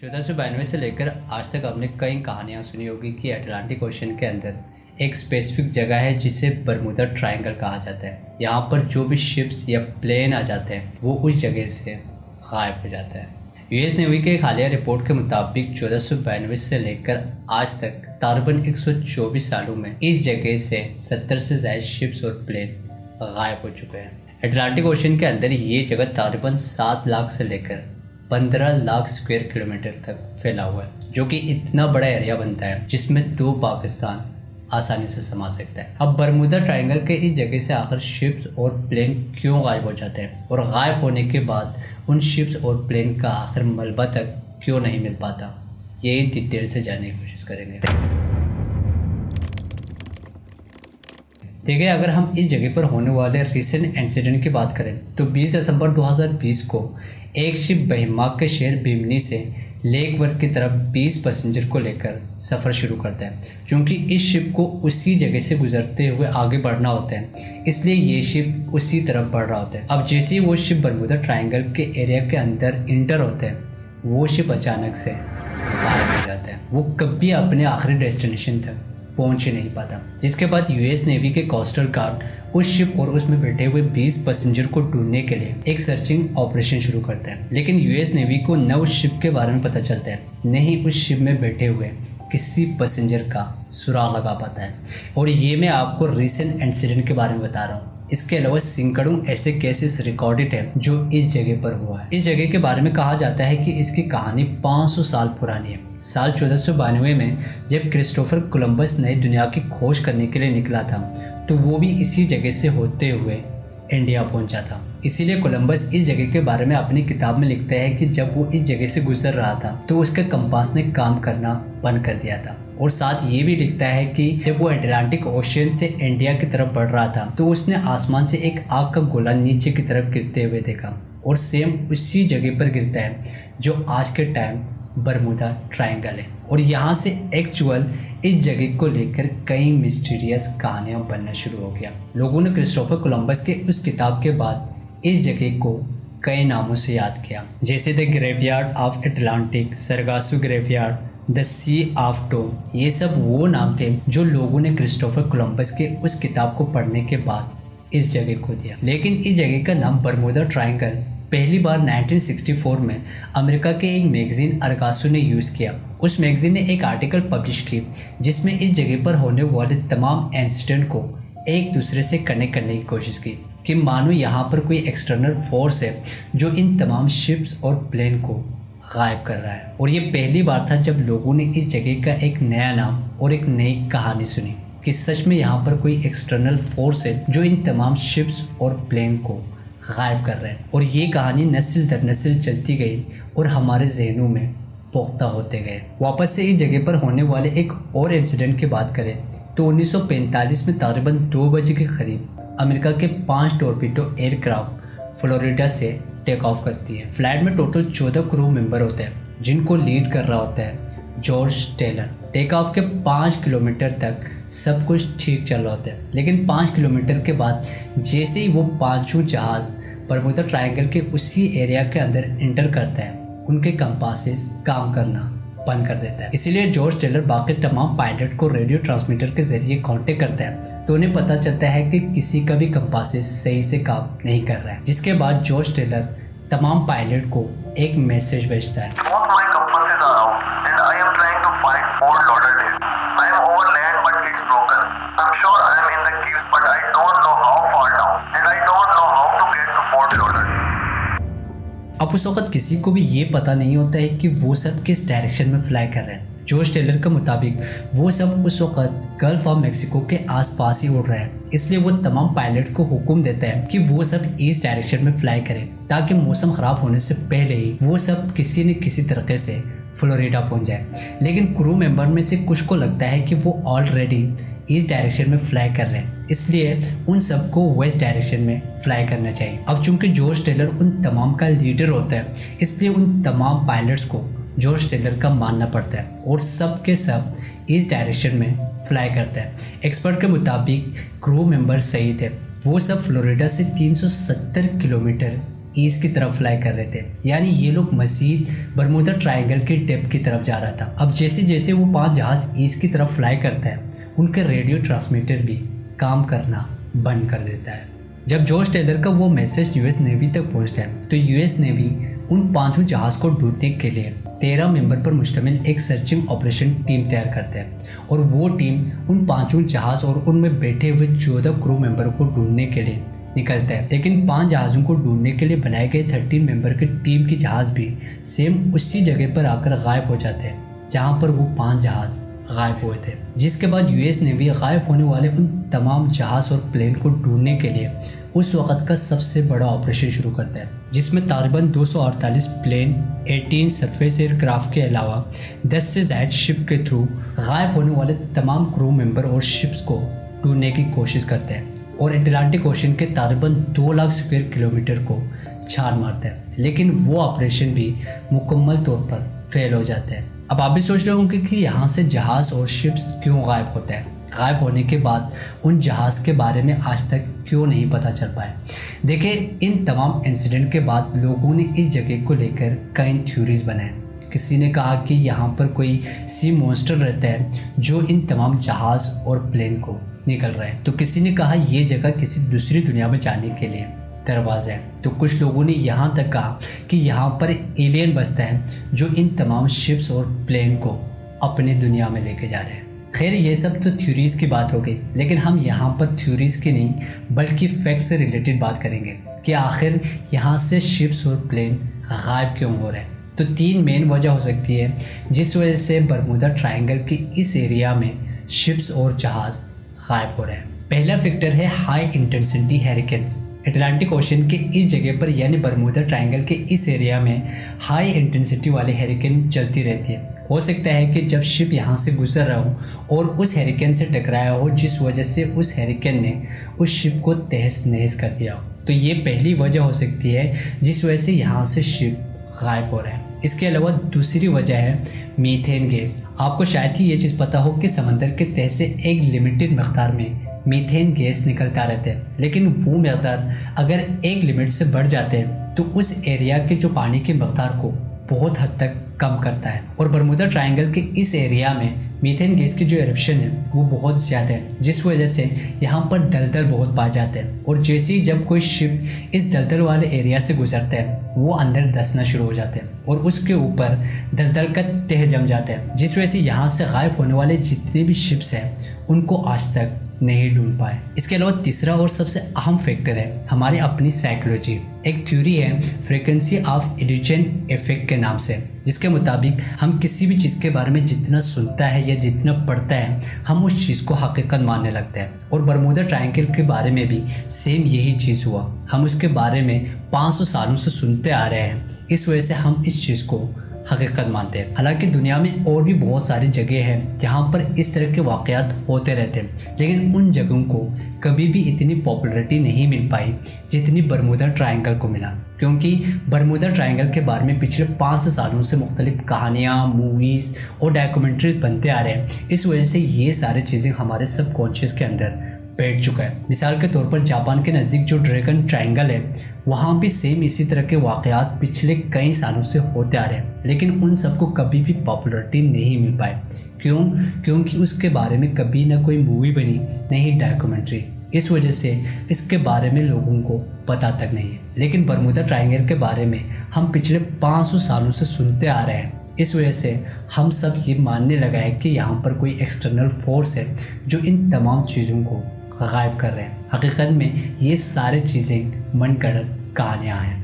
1492 से लेकर आज तक आपने कई कहानियाँ सुनी होगी कि अटलांटिक ओशन के अंदर एक स्पेसिफिक जगह है जिसे बरमूडा ट्रायंगल कहा जाता है। यहाँ पर जो भी शिप्स या प्लेन आ जाते हैं वो उस जगह से गायब हो जाता है। यूएस नेवी के एक हालिया रिपोर्ट के मुताबिक 1492 से लेकर आज तक तकरीबन 124 सालों में इस जगह से 70 से ज़्यादा शिप्स और प्लेन गायब हो चुके हैं। अटलांटिक ओशन के अंदर ये जगह तकरीबन 7 लाख से लेकर 15 लाख स्क्वायर किलोमीटर तक फैला हुआ है, जो कि इतना बड़ा एरिया बनता है जिसमें 2 पाकिस्तान आसानी से समा सकता है। अब बरमूडा ट्रायंगल के इस जगह से आखिर शिप्स और प्लेन क्यों गायब हो जाते हैं और गायब होने के बाद उन शिप्स और प्लेन का आखिर मलबा तक क्यों नहीं मिल पाता, ये डिटेल से जानने की कोशिश करेंगे। देखिए, अगर हम इस जगह पर होने वाले रिसेंट इंसिडेंट की बात करें तो 20 दिसंबर 2020 को एक शिप बहिमाक के शहर बिमनी से लेक वर्थ की तरफ 20 पैसेंजर को लेकर सफ़र शुरू करता है। क्योंकि इस शिप को उसी जगह से गुजरते हुए आगे बढ़ना होता है, इसलिए ये शिप उसी तरफ बढ़ रहा होता है। अब जैसे ही वो शिप बरमूडा ट्रायंगल के एरिया के अंदर इंटर होते हैं, वो शिप अचानक से गायब हो जाता है। वो कभी अपने आखिरी डेस्टिनेशन तक पहुंच ही नहीं पाता, जिसके बाद यूएस नेवी के कोस्टल गार्ड उस शिप और उसमें बैठे हुए 20 पैसेंजर को ढूंढने के लिए एक सर्चिंग ऑपरेशन शुरू करता है। लेकिन यूएस नेवी को न उस शिप के बारे में पता चलता है, न ही उस शिप में बैठे हुए किसी पैसेंजर का सुराग लगा पाता है। और ये मैं आपको रिसेंट इंसिडेंट के बारे में बता रहा हूँ। इसके अलावा सैकड़ों ऐसे केसेस रिकॉर्डेड हैं जो इस जगह पर हुआ है। इस जगह के बारे में कहा जाता है कि इसकी कहानी 500 साल पुरानी है। साल 1492 में जब क्रिस्टोफर कोलंबस नई दुनिया की खोज करने के लिए निकला था, तो वो भी इसी जगह से होते हुए इंडिया पहुंचा था। इसीलिए कोलंबस इस जगह के बारे में अपनी किताब में लिखता है कि जब वो इस जगह से गुजर रहा था तो उसके कंपास ने काम करना बंद कर दिया था। और साथ ये भी लिखता है कि जब वो अटलांटिक ओशन से इंडिया की तरफ बढ़ रहा था तो उसने आसमान से एक आग का गोला नीचे की तरफ गिरते हुए देखा, और सेम उसी जगह पर गिरता है जो आज के टाइम बरमूडा ट्रायंगल है। और यहाँ से एक्चुअल इस जगह को लेकर कई मिस्टीरियस कहानियाँ बनना शुरू हो गया। लोगों ने क्रिस्टोफर कोलंबस के उस किताब के बाद इस जगह को कई नामों से याद किया, जैसे the graveyard of Atlantic, Sargasso graveyard, the sea of tomb. ये सब वो नाम थे जो लोगों ने क्रिस्टोफर कोलंबस के उस किताब को पढ़ने के बाद इस जगह को दिया। लेकिन इस जगह का नाम बरमूडा ट्रायंगल पहली बार 1964 में अमेरिका के एक मैगजीन अरगासो ने यूज़ किया। उस मैगजीन ने एक आर्टिकल पब्लिश की जिसमें इस जगह पर होने वाले तमाम इंसिडेंट को एक दूसरे से कनेक्ट करने की कोशिश की कि मानो यहाँ पर कोई एक्सटर्नल फोर्स है जो इन तमाम शिप्स और प्लेन को गायब कर रहा है। और ये पहली बार था जब लोगों ने इस जगह का एक नया नाम और एक नई कहानी सुनी कि सच में यहाँ पर कोई एक्सटर्नल फोर्स है जो इन तमाम शिप्स और प्लेन को गायब कर रहे हैं। और ये कहानी नस्ल दर नस्ल चलती गई और हमारे जहनों में पुख्ता होते गए। वापस से इस जगह पर होने वाले एक और इंसिडेंट की बात करें तो 1945 में तकरीबन 2 बजे के करीब अमेरिका के 5 टॉर्पीडो एयरक्राफ्ट फ्लोरिडा से टेक ऑफ करती है। फ्लाइट में टोटल 14 क्रू मेंबर होते हैं जिनको लीड कर रहा होता है जॉर्ज टेलर। टेक ऑफ के 5 किलोमीटर तक सब कुछ ठीक चल रहा होता है, लेकिन 5 किलोमीटर के बाद जैसे ही वो पांचों जहाज बरमूडा ट्रायंगल के उसी एरिया के अंदर एंटर करता है, उनके कंपासेस काम करना बंद कर देता है। इसीलिए जॉर्ज टेलर बाकी तमाम पायलट को रेडियो ट्रांसमीटर के जरिए कांटेक्ट करता है, तो उन्हें पता चलता है कि किसी का भी कंपासेस सही से काम नहीं कर रहा है। जिसके बाद जॉर्ज टेलर तमाम पायलट को एक मैसेज भेजता है। अब उस वक्त किसी को भी ये पता नहीं होता है कि वो सब किस डायरेक्शन में फ्लाई कर रहे हैं। जॉर्ज टेलर के मुताबिक वो सब उस वक्त गल्फ ऑफ मेक्सिको के आसपास ही उड़ रहे हैं, इसलिए वो तमाम पायलट्स को हुक्म देता है कि वो सब ईस्ट डायरेक्शन में फ्लाई करें ताकि मौसम ख़राब होने से पहले ही वो सब किसी न किसी तरीके से फ्लोरिडा पहुंच जाए। लेकिन क्रू मेंबर में से कुछ को लगता है कि वो ऑलरेडी ईस्ट डायरेक्शन में फ्लाई कर रहे हैं, इसलिए उन सबको वेस्ट डायरेक्शन में फ्लाई करना चाहिए। अब चूंकि जॉर्ज टेलर उन तमाम का लीडर होता है, इसलिए उन तमाम पायलट्स को जॉर्ज टेलर का मानना पड़ता है और सब के सब ईस्ट डायरेक्शन में फ्लाई करता है। एक्सपर्ट के मुताबिक क्रू मेंबर सही थे, वो सब फ्लोरिडा से 370 किलोमीटर ईस्ट की तरफ फ्लाई कर रहे थे, यानी ये लोग मजीद बरमूदा ट्रायंगल के टिप की तरफ जा रहा था। अब जैसे जैसे वो 5 जहाज ईस्ट की तरफ फ्लाई करता है, उनके रेडियो ट्रांसमीटर भी काम करना बंद कर देता है। जब जॉर्ज टेलर का वो मैसेज यूएस नेवी तक पहुंचता है, तो यूएस नेवी उन 5 जहाज को ढूंढने के लिए 13 मेंबर पर मुश्तमिल एक सर्चिंग ऑपरेशन टीम तैयार करते हैं और वो टीम उन 5 जहाज और उनमें बैठे हुए 14 क्रू मेंबरों को ढूंढने के लिए निकलता है। लेकिन 5 जहाज़ों को ढूंढने के लिए बनाए गए 13 मेंबर की टीम की जहाज भी सेम उसी जगह पर आकर गायब हो जाते हैं जहां पर वो 5 जहाज गायब हुए थे। जिसके बाद यूएस नेवी गायब होने वाले उन तमाम जहाज और प्लेन को ढूंढने के लिए उस वक़्त का सबसे बड़ा ऑपरेशन शुरू करता है, जिसमें तकरीबन 248 प्लेन, 18 सरफेस एयरक्राफ्ट के अलावा 10 से ज़ायद शिप के थ्रू गायब होने वाले तमाम क्रू मेंबर और शिप्स को ढूंढने की कोशिश करते हैं और अटलांटिक ओशन के तकरीबन 2 लाख स्क्वायर किलोमीटर को छान मारते हैं। लेकिन वो ऑपरेशन भी मुकम्मल तौर पर फेल हो जाता है। अब आप भी सोच रहे होंगे कि यहाँ से जहाज़ और शिप्स क्यों गायब होते हैं। गायब होने के बाद उन जहाज़ के बारे में आज तक क्यों नहीं पता चल पाया। देखिए, इन तमाम इंसिडेंट के बाद लोगों ने इस जगह को लेकर कई थ्योरीज बनाए। किसी ने कहा कि यहाँ पर कोई सी मॉन्स्टर रहता है जो इन तमाम जहाज़ और प्लेन को निकल रहा है। तो किसी ने कहा ये जगह किसी दूसरी दुनिया में जाने के लिए दरवाज़ा है। तो कुछ लोगों ने यहाँ तक कहा कि यहाँ पर एलियन बसता है जो इन तमाम शिप्स और प्लेन को अपनी दुनिया में लेके जा रहे हैं। खैर, ये सब तो थ्योरीज़ की बात हो गई, लेकिन हम यहाँ पर थ्योरीज़ की नहीं बल्कि फैक्ट से रिलेटेड बात करेंगे कि आखिर यहाँ से शिप्स और प्लेन गायब क्यों हो रहे हैं। तो 3 मेन वजह हो सकती है जिस वजह से बरमूदा ट्रायंगल के इस एरिया में शिप्स और जहाज़ गायब हो रहे हैं। पहला फैक्टर है हाई इंटेंसिटी हैरिकेन्स। अटलांटिक ओशन के इस जगह पर यानी बरमूदा ट्रायंगल के इस एरिया में हाई इंटेंसिटी वाले हैरिकेन चलती रहती है। हो सकता है कि जब शिप यहाँ से गुजर रहा हो और उस हैरिकेन से टकराया हो, जिस वजह से उस हैरिकेन ने उस शिप को तहस नहस कर दिया हो। तो ये पहली वजह हो सकती है जिस वजह से यहाँ से शिप गायब हो रहा है। इसके अलावा दूसरी वजह है मीथेन गैस। आपको शायद ही ये चीज़ पता हो कि समंदर के तह से एक लिमिटेड मकदार में मीथेन गैस निकलता रहता है, लेकिन वो मकदार अगर एक लिमिट से बढ़ जाते हैं तो उस एरिया के जो पानी के मकदार को बहुत हद तक कम करता है। और बरमूदा ट्रायंगल के इस एरिया में मीथेन गैस की जो एरप्शन है वो बहुत ज़्यादा है, जिस वजह से यहाँ पर दलदल बहुत पाए जाते हैं। और जैसे ही जब कोई शिप इस दलदल वाले एरिया से गुजरता है वो अंदर धंसना शुरू हो जाते हैं और उसके ऊपर दलदल का तह जम जाता है, जिस वजह से यहाँ से गायब होने वाले जितने भी शिप्स हैं उनको आज तक नहीं ढूंढ पाए। इसके अलावा तीसरा और सबसे अहम फैक्टर है हमारी अपनी साइकोलॉजी। एक थ्योरी है फ्रीक्वेंसी ऑफ इल्यूजन इफेक्ट के नाम से, जिसके मुताबिक हम किसी भी चीज़ के बारे में जितना सुनता है या जितना पढ़ता है हम उस चीज़ को हकीकत मानने लगते हैं। और बरमूदा ट्रायंगल के बारे में भी सेम यही चीज़ हुआ। हम उसके बारे में 500 सालों से सुनते आ रहे हैं, इस वजह से हम इस चीज़ को हकीकत मानते हैं। हालांकि दुनिया में और भी बहुत सारी जगह हैं जहाँ पर इस तरह के वाक़यात होते रहते हैं, लेकिन उन जगहों को कभी भी इतनी पॉपुलैरिटी नहीं मिल पाई जितनी बरमूदा ट्रायंगल को मिला, क्योंकि बरमूदा ट्रायंगल के बारे में पिछले 5 सालों से मुख्तलिफ कहानियाँ, मूवीज़ और डॉक्यूमेंट्रीज बनते आ रहे हैं। इस वजह से ये सारी चीज़ें हमारे सबकॉन्शियस के अंदर बैठ चुका है। मिसाल के तौर पर जापान के नज़दीक जो ड्रैगन ट्रायंगल है वहाँ भी सेम इसी तरह के वाक़यात पिछले कई सालों से होते आ रहे हैं, लेकिन उन सबको कभी भी पॉपुलैरिटी नहीं मिल पाई। क्यों? क्योंकि उसके बारे में कभी ना कोई मूवी बनी, ना ही डॉक्यूमेंट्री। इस वजह से इसके बारे में लोगों को पता तक नहीं है। लेकिन बरमूदा ट्रायंगल के बारे में हम पिछले 500 सालों से सुनते आ रहे हैं, इस वजह से हम सब ये मानने लगा है कि यहाँ पर कोई एक्सटर्नल फोर्स है जो इन तमाम चीज़ों को गायब कर रहे हैं। हकीकत में ये सारी चीज़ें मनगढ़ंत कहानियाँ हैं।